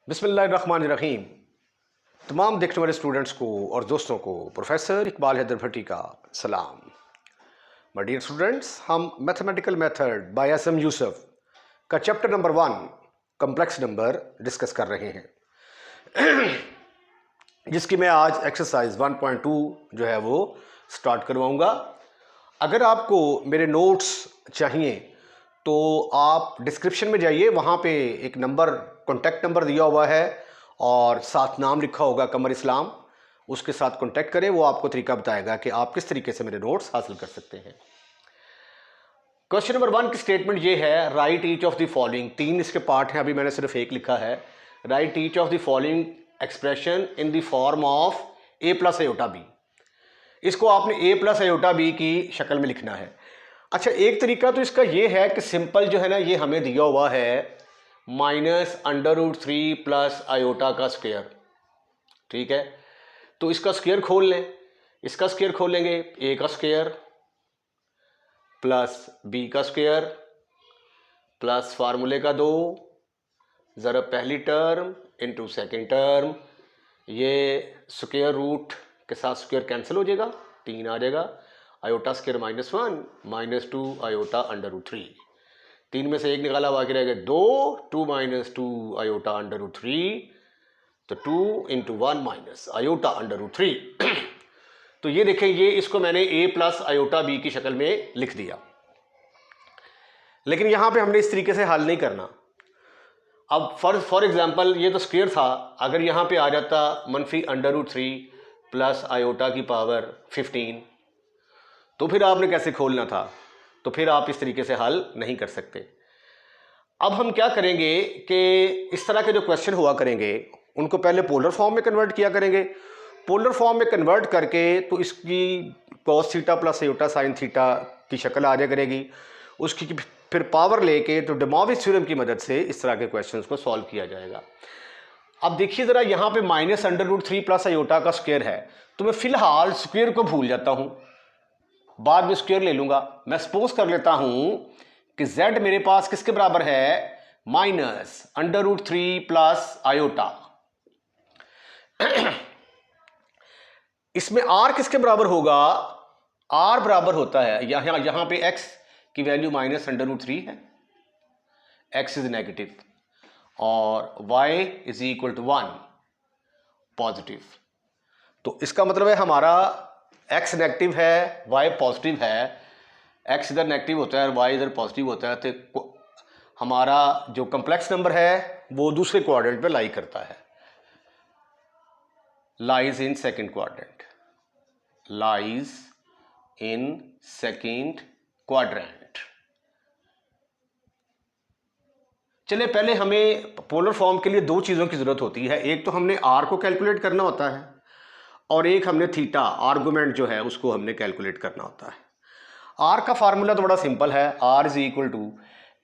बिस्मिल्लाहिर्रहमानिर्रहीम। तमाम देखने वाले स्टूडेंट्स को और दोस्तों को प्रोफेसर इकबाल हैदर भट्टी का सलाम। माय डियर स्टूडेंट्स, हम mathematical method by S M. Yusuf का chapter number 1 complex number discuss कर रहे हैं, जिसकी मैं आज एक्सरसाइज 1.2 जो है वो स्टार्ट करवाऊंगा। अगर आपको मेरे नोट्स चाहिए तो आप डिस्क्रिप्शन में जाइए, वहाँ पे एक नंबर, कॉन्टैक्ट नंबर दिया हुआ है और साथ नाम लिखा होगा कमर इस्लाम। उसके साथ कॉन्टैक्ट करें, वो आपको तरीका बताएगा कि आप किस तरीके से मेरे नोट्स हासिल कर सकते हैं। क्वेश्चन नंबर 1 की स्टेटमेंट ये है, write each of the following. 3 इसके पार्ट हैं, अभी मैंने सिर्फ एक लिखा है। Write each of the following expression in the form of a plus iota B. इसको आपने a प्लस आयोटा बी की शक्ल में लिखना है। अच्छा, एक तरीका तो इसका ये है कि सिंपल जो है ना, ये हमें दिया हुआ है -√3 प्लस आयोटा का स्क्वायर। ठीक है, तो इसका स्क्वायर खोल लें। इसका स्क्वायर खोलेंगे, a का स्क्वायर प्लस b का स्क्वायर प्लस फार्मूले का 2 ज़रा पहली टर्म इनटू सेकेंड टर्म। ये स्क्वायर रूट के साथ स्क्वायर कैंसिल हो जाएगा, 3 आ जाएगा। Iota square -1 -2 iota √3। 3 में से एक निकाला, बाकी रहेगा 2। 2 - 2 आयोटा √3, तो 2 × 1 माइनस आयोटा √3। तो ये देखें, ये इसको मैंने a प्लस आयोटा बी की शक्ल में लिख दिया। लेकिन यहां पे हमने इस तरीके से हल नहीं करना। अब फॉर एग्जांपल ये तो स्क्वायर था, अगर यहां पे आ जाता -√3 प्लस आयोटा की पावर 15, तो फिर आपने कैसे खोलना था? तो फिर आप इस तरीके से हल नहीं कर सकते। अब हम क्या करेंगे कि इस तरह के जो क्वेश्चन हुआ करेंगे उनको पहले पोलर फॉर्म में कन्वर्ट किया करेंगे। पोलर फॉर्म में कन्वर्ट करके तो इसकी cos theta plus iota sine theta की शक्ल आ जाया करेगी। उसकी फिर पावर लेके तो डे मॉर्विस थ्योरम की मदद से इस तरह के क्वेश्चंस को सॉल्व किया जाएगा। अब देखिए ज़रा, यहाँ पे -√3 प्लस आयोटा का स्क्वायर है, तो मैं फिलहाल स्क्वायर को भूल जाता हूँ, बाद में स्क्वायर ले लूंगा। मैं सपोज कर लेता हूं कि z मेरे पास किसके बराबर है, -√3 प्लस आयोटा। इसमें r किसके बराबर होगा? r बराबर होता है, यहां पे x की वैल्यू -√3 है, x इज नेगेटिव, और y is equal to 1 positive. तो इसका मतलब है हमारा x नेगेटिव है, y पॉजिटिव है। x इधर नेगेटिव होता है और y इधर पॉजिटिव होता है, तो हमारा जो कॉम्प्लेक्स नंबर है वो दूसरे क्वाड्रेंट पे लाई करता है, lies in second quadrant, lies in second quadrant. चलिए, पहले हमें पोलर फॉर्म के लिए 2 चीज़ों की ज़रूरत होती है। एक तो हमने r को कैलकुलेट करना होता है, और एक हमने थीटा आर्गुमेंट जो है उसको हमने कैलकुलेट करना होता है। r का फार्मूला तो बड़ा सिंपल है, r is equal to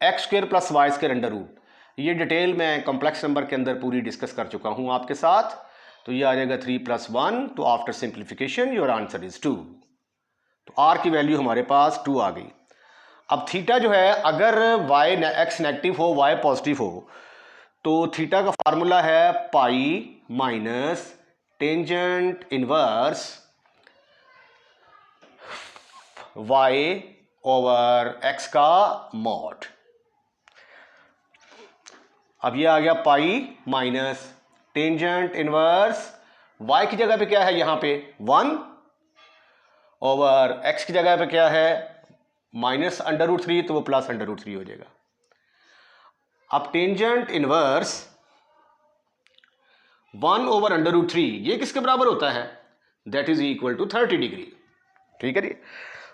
x² plus y² under root. ये डिटेल मैं कॉम्प्लेक्स नंबर के अंदर पूरी डिस्कस कर चुका हूँ आपके साथ। तो ये आ जाएगा 3 + 1, तो after simplification your answer is 2। तो r की वैल्यू हमारे पास 2 आ गई। अब थीटा जो है, अगर x नेगेटिव हो, y पॉजिटिव हो, तो थीटा का फार्मूला है pi minus tangent inverse y over x का मॉड। अब ये आ गया pi minus tangent inverse y की जगह पे क्या है, यहां पे 1 ओवर x की जगह पे क्या है -√3, तो वो +√3 हो जाएगा। अब टेंजेंट इनवर्स 1 ओवर √3 ये किसके बराबर होता है? That is equal to 30 degree. ठीक है जी।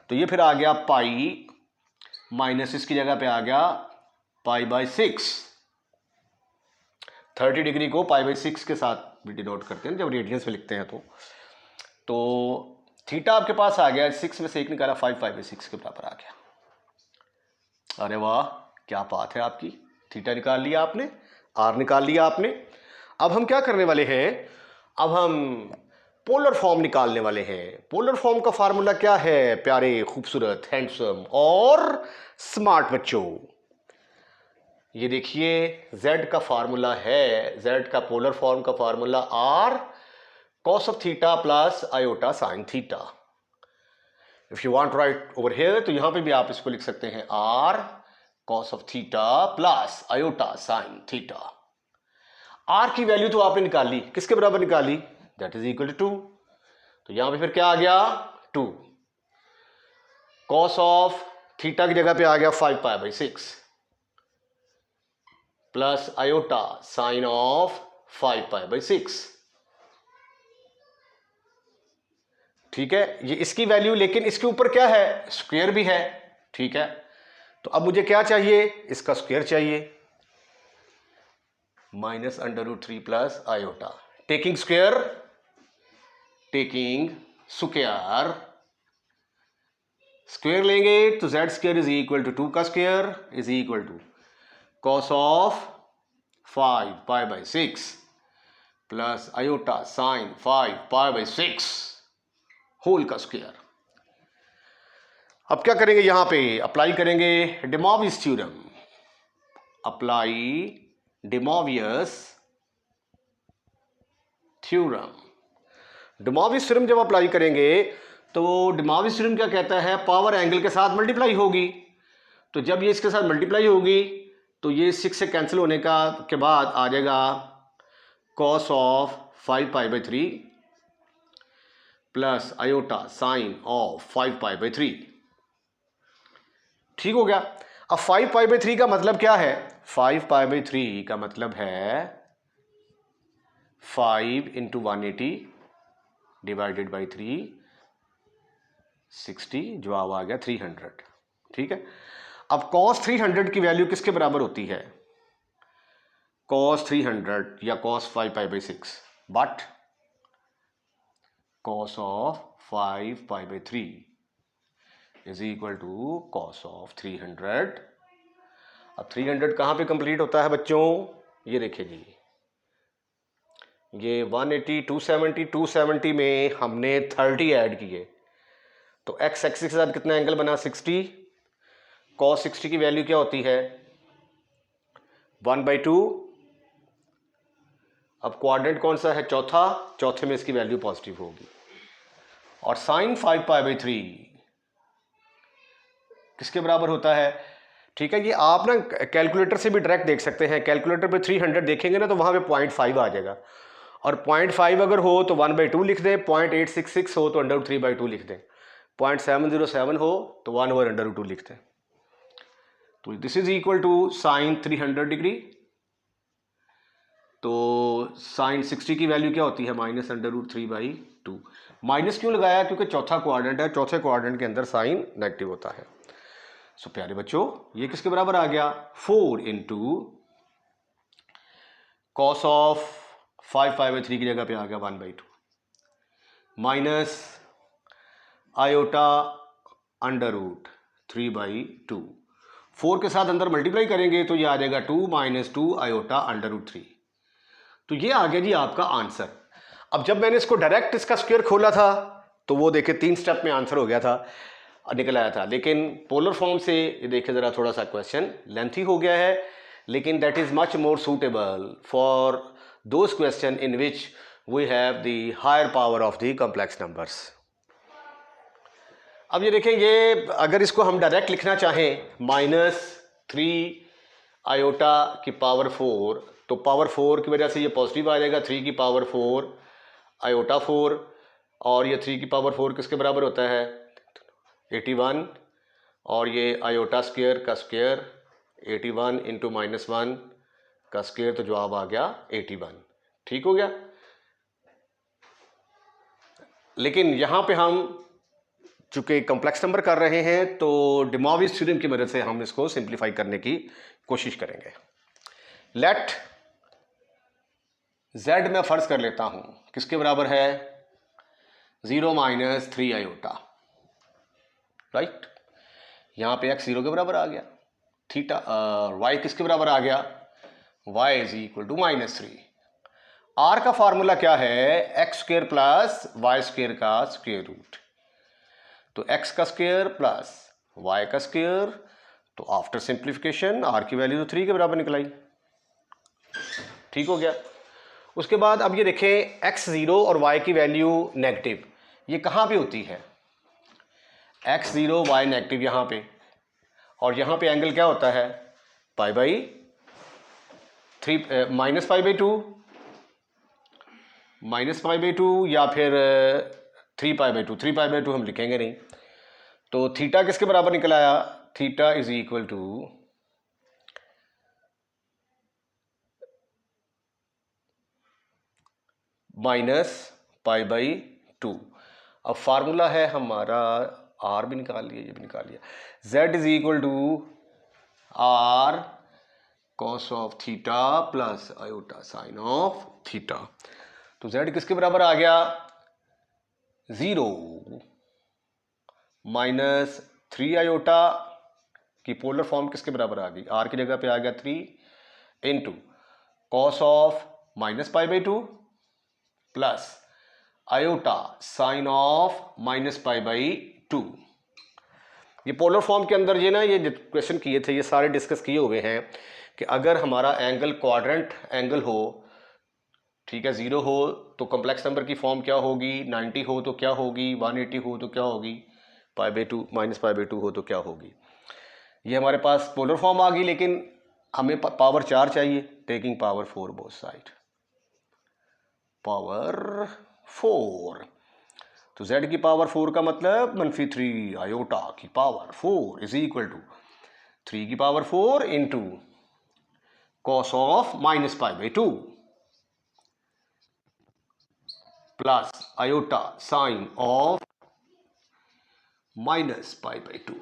तो ये फिर आ गया पाई माइनस, इसकी जगह पे आ गया π/6। 30 डिग्री को π/6 के साथ भी डिनोट करते हैं जब रेडियंस में लिखते हैं। तो थीटा आपके पास आ गया, 6 में से 1 निकाला, 5 π/6 के बराबर आ गया। अरे वाह, क्या बात है आपकी। थीटा निकाल लिया आपने, r निकाल लिया आपने। अब हम क्या करने वाले हैं, अब हम पोलर फॉर्म निकालने वाले हैं। पोलर फॉर्म का फार्मूला क्या है प्यारे, खूबसूरत, हैंडसम और स्मार्ट बच्चों? ये देखिए z का फार्मूला है, z का पोलर फॉर्म का formula r cos of theta plus iota sine theta. If you want right over here तो यहां पे भी आप इसको लिख सकते हैं r cos of theta plus iota sine theta. r की वैल्यू तो आपने निकाली, किसके बराबर निकाली, दैट इज इक्वल टू 2। तो यहां पे फिर क्या आ गया 2, cos ऑफ थीटा की जगह पे आ गया 5π/6 प्लस आयोटा साइन ऑफ 5π/6। ठीक है, ये इसकी वैल्यू, लेकिन इसके ऊपर क्या है, स्क्वायर भी है। ठीक है, तो अब मुझे क्या चाहिए, इसका स्क्वायर चाहिए, -√3 plus iota. Taking square square लेंगे तो z square is equal to 2 का square is equal to cos of 5π/6 plus iota sine 5π/6 whole का स्क्वायर। अब क्या करेंगे, यहां पे अप्लाई करेंगे de Moivre's theorem. Apply de Moivre's theorem. De Moivre's theorem जब अप्लाई करेंगे तो डे मॉर्वियस थ्योरम क्या कहता है, पावर एंगल के साथ मल्टीप्लाई होगी। तो जब ये इसके साथ मल्टीप्लाई होगी तो ये 6 से कैंसिल होने का के बाद आ जाएगा cos of 5π/3 plus iota sine of 5π/3। ठीक हो गया। अब 5π/3 का मतलब क्या है, 5π/3 का मतलब है 5 × 180 डिवाइडेड बाई 3 60, जवाब आ गया 300। ठीक है, अब cos 300 की वैल्यू किसके बराबर होती है, cos 300 या cos 5π/6, but cos of 5π/3 is equal to cos of 300। अब 300 कहां पे कंप्लीट होता है बच्चों, ये देखिए जी, ये 180 270 270 में हमने 30 ऐड किए तो x एक्सिस के साथ कितना एंगल बना 60। cos 60 की वैल्यू क्या होती है 1/2। अब क्वाड्रेंट कौन सा है, चौथा, चौथे में इसकी वैल्यू पॉजिटिव होगी। और साइन 5π/3 किसके बराबर होता है। ठीक है, ये आप ना कैलकुलेटर से भी डायरेक्ट देख सकते हैं। कैलकुलेटर पे 300 देखेंगे ना तो वहां पे 0.5 आ जाएगा, और 0.5 अगर हो तो 1/2 लिख दें, 0.866 हो तो √3/2 लिख दें, 0.707 हो तो 1/√2 लिख दें। तो this is equal to sine 300 degree. तो साइन 60 की वैल्यू क्या होती है, -√3/2। माइनस क्यों लगाया, क्योंकि चौथा क्वाड्रेंट है, चौथे क्वाड्रेंट के अंदर साइन नेगेटिव होता है। सो प्यारे बच्चों, ये किसके बराबर आ गया, 4 × cos ऑफ 5π/3 की जगह पे आ गया 1/2 माइनस आयोटा √3/2। 4 के साथ अंदर मल्टीप्लाई करेंगे तो ये आ जाएगा 2 - 2 आयोटा √3। तो ये आ गया जी आपका आंसर। अब जब मैंने इसको डायरेक्ट इसका स्क्वायर खोला था तो वो देखे 3 स्टेप में आंसर हो गया था, निकल आया था। लेकिन पोलर फॉर्म से ये देखे ज़रा थोड़ा सा क्वेश्चन लेंथी हो गया है, लेकिन that is much more suitable for those question in which we have the higher power of the complex numbers. अब ये देखें, ये अगर इसको हम डायरेक्ट लिखना चाहें -3 आयोटा की पावर 4, तो पावर 4 की वजह से ये पॉजिटिव आ जाएगा, 3 की पावर 4 आयोटा 4, और ये 3 की पावर 4 किसके बराबर होता है 81, और ये आयोटा स्क्वायर का स्क्वायर 81 × -1 का स्क्वायर, तो जवाब आ गया 81। ठीक हो गया। लेकिन यहाँ पे हम चूंकि कॉम्प्लेक्स नंबर कर रहे हैं तो डे मॉर्वियस थ्योरम की मदद से हम इसको सिंप्लीफाई करने की कोशिश करेंगे। लेट z मैं फर्ज कर लेता हूं किसके बराबर है 0 - 3 आयोटा, राइट। यहां पे x 0 के बराबर आ गया, थीटा y किसके बराबर आ गया, y is equal to -3। r का फार्मूला क्या है, x² प्लस y² का स्क्वायर रूट। तो x का स्क्वायर प्लस y का स्क्वायर तो आफ्टर सिंप्लीफिकेशन आर की वैल्यू तो 3 के बराबर निकल आई। ठीक हो गया। उसके बाद अब ये देखें x0 और y की वैल्यू नेगेटिव, ये कहाँ पे होती है? x0 y नेगेटिव यहाँ पे, और यहाँ पे एंगल क्या होता है? Pi by 3 minus pi by 2, minus pi by 2 या फिर 3 पाई बाई 2। 3 पाई बाई 2 हम लिखेंगे नहीं। तो थीटा किसके बराबर निकल आया? Theta is equal to minus pi by 2। अब फार्मूला है हमारा, आर भी निकाल लिया, ये भी निकाल लिया, z is equal to R cos of theta plus iota sine of theta. तो z किसके बराबर आ गया? 0 माइनस 3 आयोटा की पोलर फॉर्म किसके बराबर आ गई? आर की जगह पे आ गया 3 into cos of minus pi by 2 plus iota sine of minus pi by 2। ये पोलर फॉर्म के अंदर ये ना, ये क्वेश्चन किए थे, ये सारे डिस्कस किए हुए हैं कि अगर हमारा एंगल क्वाड्रेंट एंगल हो, ठीक है, 0 हो तो कॉम्प्लेक्स नंबर की फॉर्म क्या होगी, 90 हो तो क्या होगी, 180 हो तो क्या होगी, पाई बाई 2 माइनस पाई बाई 2 हो तो क्या होगी। ये हमारे पास पोलर फॉर्म आ गई, लेकिन हमें पावर 4 चाहिए, taking power 4 both side, power 4। तो z की पावर 4 का मतलब -3 आयोटा की पावर 4 इज इक्वल टू 3 की power 4 into cos of minus pi by 2 plus iota sine of minus pi by 2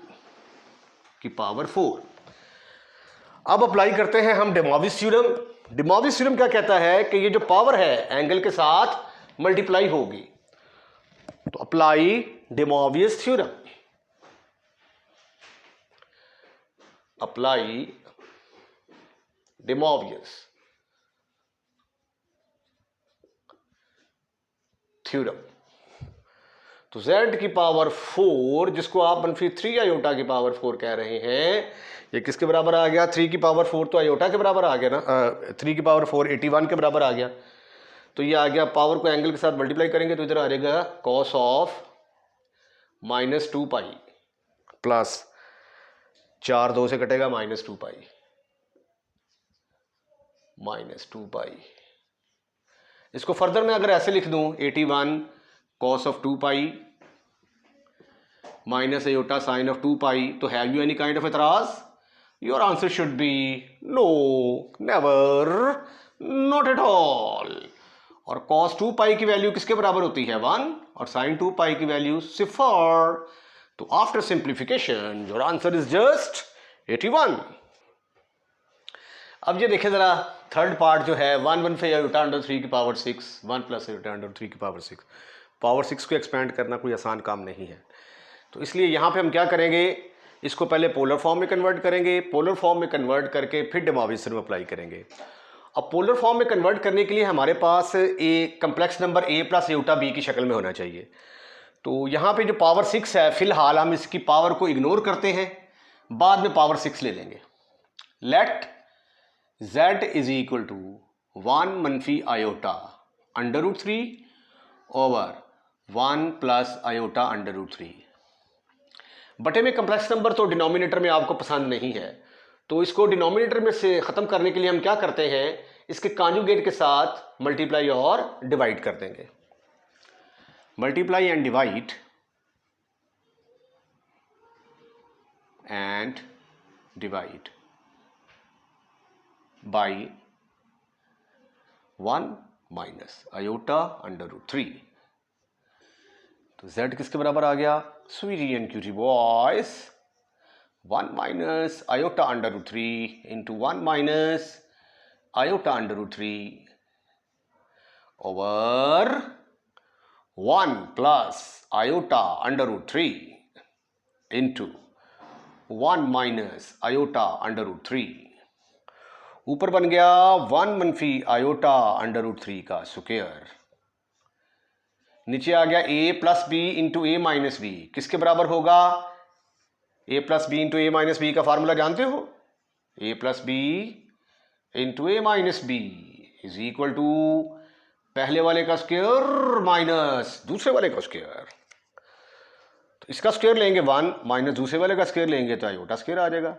की पावर 4। अब अप्लाई करते हैं हम day Moivre's theorem. Day Moivre's theorem क्या कहता है कि ये जो पावर है एंगल के साथ मल्टीप्लाई होगी। तो apply de Moivre's theorem, apply de Moivre's theorem. तो z की पावर 4 जिसको आप -3 आयोटा की पावर 4 कह रहे हैं, ये किसके बराबर आ गया? 3 की पावर 4 तो आयोटा के बराबर आ गया ना, 3 की पावर 4 81 के बराबर आ गया। तो ये आ गया, पावर को एंगल के साथ मल्टीप्लाई करेंगे तो इधर आ जाएगा कॉस ऑफ -2 पाई प्लस 4 2 से कटेगा -2 पाई, -2 पाई। इसको फर्दर मैं अगर ऐसे लिख दूं 81 cos of 2 pi minus iota sine of 2 pi, तो have you any kind of एतराज? Your answer should be no, never, not at all. और cos 2 पाई की वैल्यू किसके बराबर होती है? 1, और sin 2 पाई की वैल्यू 0। तो after simplification your answer is just 81। अब ये देखें जरा, थर्ड पार्ट जो है 1 आयोटा अंडर 3 की पावर 6, 1 प्लस आयोटा अंडर 3 की पावर 6। पावर 6 को एक्सपेंड करना कोई आसान काम नहीं है, तो इसलिए यहाँ पे हम क्या करेंगे, इसको पहले पोलर फॉर्म में कन्वर्ट करेंगे, पोलर फॉर्म में कन्वर्ट करके फिर डे मॉर्विस थ्योरम अप्लाई करेंगे। अब पोलर फॉर्म में कन्वर्ट करने के लिए हमारे पास a complex number a plus iota b की शक्ल में होना चाहिए। तो यहाँ पे जो पावर 6 है, फिलहाल हम इसकी पावर को इग्नोर करते हैं, बाद में पावर 6 ले लेंगे। Let z is equal to 1 मनफी iota under root 3 over 1 plus iota under root 3। बटे में कम्प्लेक्स नंबर तो डिनोमिनेटर में आपको पसंद नहीं है, तो इसको डिनोमिनेटर में से ख़त्म करने के लिए हम क्या करते हैं, इसके कॉन्जुगेट के साथ मल्टीप्लाई और डिवाइड कर देंगे। Multiply and divide by 1 minus iota under root 3। तो z किसके बराबर आ गया? Sweetie and cutie boys, 1 minus iota under root 3 into 1 minus iota under root 3 over 1 plus iota under root 3 into 1 minus iota under root 3। ऊपर बन गया 1 मनफी iota under root 3 का स्क्वायर, नीचे आ गया a plus b into a minus b, किसके बराबर होगा? A plus b into a minus b का फार्मूला जानते हो? A plus b into a minus b is equal to पहले वाले का स्क्वायर माइनस दूसरे वाले का स्क्वायर। तो इसका स्क्वायर लेंगे 1 माइनस दूसरे वाले का स्क्वायर लेंगे तो आयोटा स्क्वायर आ जाएगा।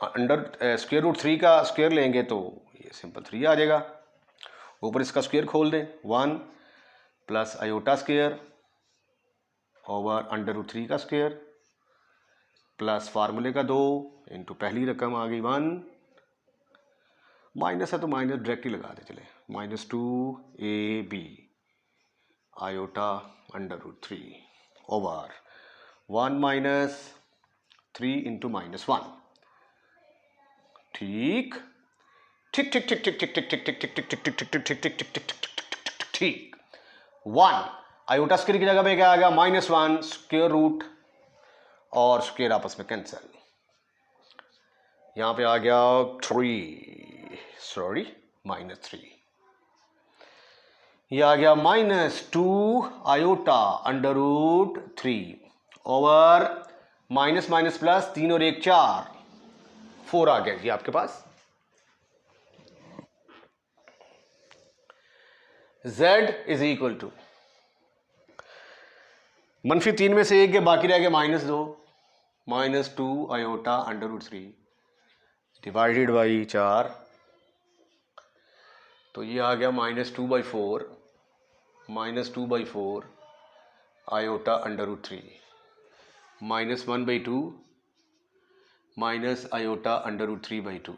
अंडर स्क्वायर रूट 3 का स्क्वायर लेंगे तो ये सिंपल 3 आ जाएगा। ऊपर इसका स्क्वायर खोल दें 1 plus iota square over under root 3 का स्क्वायर प्लस फार्मूले का 2 इंटू पहली रकम आ गई 1, माइनस है तो माइनस डायरेक्ट ही लगा दे चले, -2ab iota under root 3 over 1 minus 3 into -1। ठीक ठीक ठीक ठीक ठीक ठीक ठीक ठीक ठीक ठीक ठीक ठीक ठीक ठीक ठीक ठीक ठीक ठीक 1 आयोटा स्क्वायर की जगह पे क्या आ गया -1 स्क्वायर रूट और स्क्वायर आपस में कैंसिल। यहां पे आ गया 3 सॉरी -3। ये आ गया -2 iota under root 3 over minus minus plus 3 और 1 4 आ गया जी आपके पास। z इज इक्वल टू -3 में से 1 के बाकी रह गए -2 -2 iota under root 3 divided by 4, तो ये आ गया -2/4 -2/4 iota under root 3 -1/2 minus iota under root 3/2।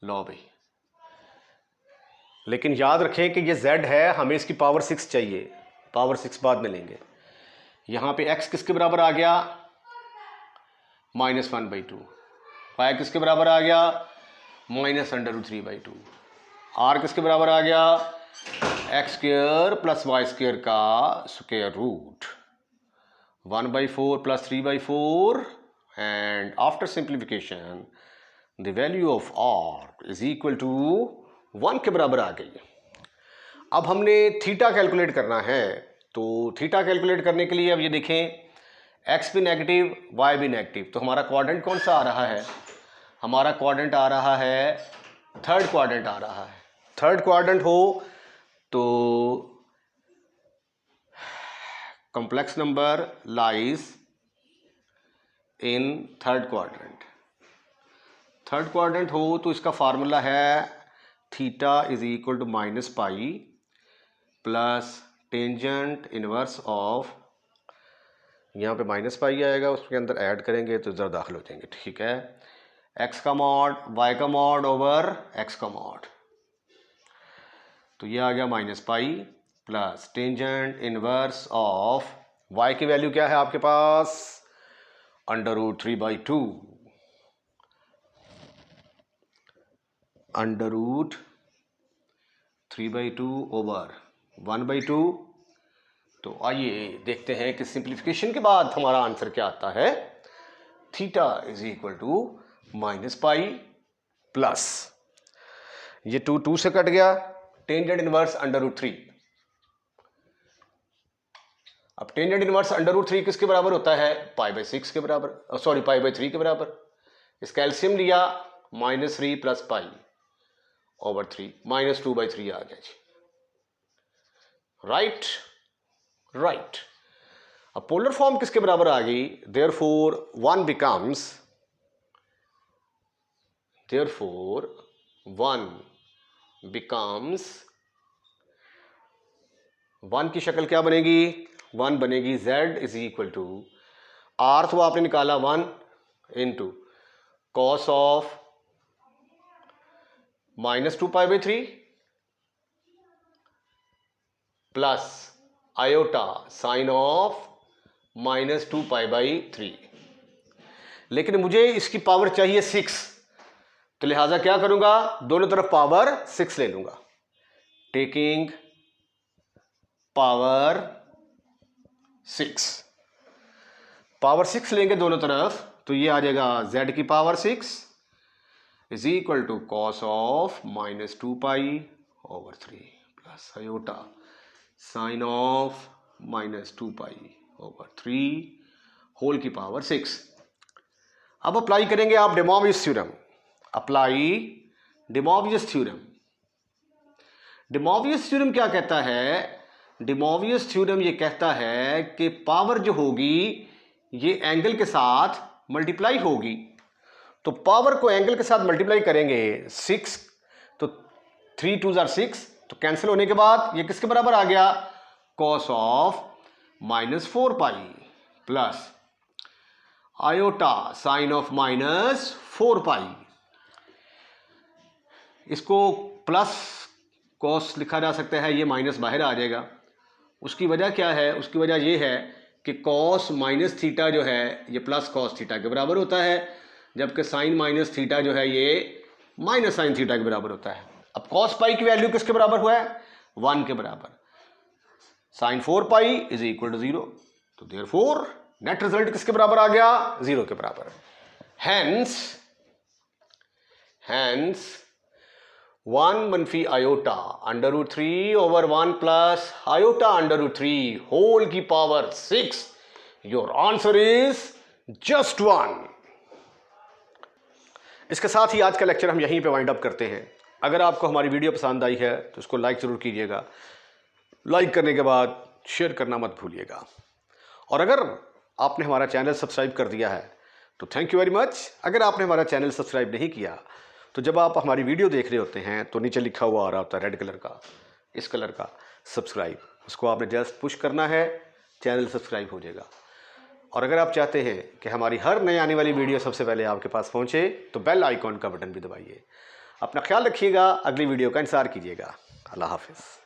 लो भाई, लेकिन याद रखें कि ये z है, हमें इसकी पावर 6 चाहिए, पावर 6 बाद में लेंगे। यहाँ पे x किसके बराबर आ गया -1/2, y किसके बराबर आ गया -√3/2, r किसके बराबर आ गया x² प्लस y² का स्क्वायर रूट 1/4 प्लस 3/4 and after simplification the value of r is equal to 1 के बराबर आ गई। अब हमने थीटा कैलकुलेट करना है, तो थीटा कैलकुलेट करने के लिए अब ये देखें x भी नेगेटिव y भी नेगेटिव, तो हमारा क्वाड्रेंट कौन सा आ रहा है? हमारा क्वाड्रेंट आ रहा है थर्ड क्वाड्रेंट आ रहा है। थर्ड क्वाड्रेंट हो तो complex number lies in third quadrant. Third quadrant हो तो इसका फार्मूला है theta is equal to -pi plus tangent inverse of, यहाँ पे -पाई आएगा, उसके अंदर ऐड करेंगे तो ज़रा दाखिल हो जाएंगे। ठीक है, x का मॉड y का मॉड ओवर x का मॉड, तो ये आ गया -पाई plus tangent inverse of y की वैल्यू क्या है आपके पास √3/2 √3/2 ओवर 1/2। तो आइए देखते हैं कि सिंप्लीफिकेशन के बाद हमारा आंसर क्या आता है। Theta is equal to -pi plus ये 2 से कट गया, टेंजेंट इनवर्स √3। अब टेंजेंट इनवर्स √3 किसके बराबर होता है π/6 के बराबर, सॉरी π/3 के बराबर। इसका एलसीएम लिया -3 प्लस पाई ओवर 3 -2/3 आ गया जी। Right right. अब पोलर फॉर्म किसके बराबर आ गई, देयरफॉर 1 बिकम्स 1 की शक्ल क्या बनेगी, 1 बनेगी z is equal to r, तो आपने निकाला 1 into cos of -2π/3 plus iota sine of -2π/3। लेकिन मुझे इसकी पावर चाहिए 6, तो लिहाजा क्या करूंगा, दोनों तरफ पावर 6 ले लूंगा, टेकिंग पावर 6। पावर 6 लेंगे दोनों तरफ, तो ये आ जाएगा z की power 6 is equal to cos of -2π/3 plus iota sine of -2π/3। over 3 whole की पावर 6। अब अप्लाई करेंगे आप de Moivre's theorem. Apply de Moivre's theorem. de Moivre's theorem क्या कहता है? de Moivre's थ्योरम ये कहता है कि पावर जो होगी ये एंगल के साथ मल्टीप्लाई होगी। तो पावर को एंगल के साथ मल्टीप्लाई करेंगे 6, तो 3 2 जार 6, तो कैंसिल होने के बाद ये किसके बराबर आ गया? cos of -4 pi plus iota sine of -4 पाई। इसको प्लस cos लिखा जा सकता है, ये माइनस बाहर आ जाएगा। उसकी वजह क्या है? उसकी वजह ये है कि cos माइनस थीटा जो है ये प्लस cos थीटा के बराबर होता है, जबकि साइन माइनस थीटा जो है ये माइनस साइन थीटा के बराबर होता है। अब cos पाई की वैल्यू किसके बराबर हुआ है? 1 के बराबर। Sine 4 pi is equal to 0, तो देयरफॉर नेट रिजल्ट किसके बराबर आ गया? 0 के बराबर। हेंस 1 मनफी iota √3 over 1 plus iota √3 whole की power 6। Your answer is just 1। इसके साथ ही आज का लेक्चर हम यहीं पे वाइंड अप करते हैं। अगर आपको हमारी वीडियो पसंद आई है तो इसको लाइक ज़रूर कीजिएगा। लाइक करने के बाद शेयर करना मत भूलिएगा। और अगर आपने हमारा चैनल सब्सक्राइब कर दिया है तो थैंक यू वेरी मच। अगर आपने हमारा चैनल सब्सक्राइब नहीं किया तो जब आप हमारी वीडियो देख रहे होते हैं तो नीचे लिखा हुआ आ रहा होता है रेड कलर का, इस कलर का सब्सक्राइब, उसको आपने जस्ट पुश करना है, चैनल सब्सक्राइब हो जाएगा। और अगर आप चाहते हैं कि हमारी हर नई आने वाली वीडियो सबसे पहले आपके पास पहुंचे तो बेल आइकॉन का बटन भी दबाइए। अपना ख्याल रखिएगा, अगली वीडियो का इंतज़ार कीजिएगा। अल्लाह हाफिज़।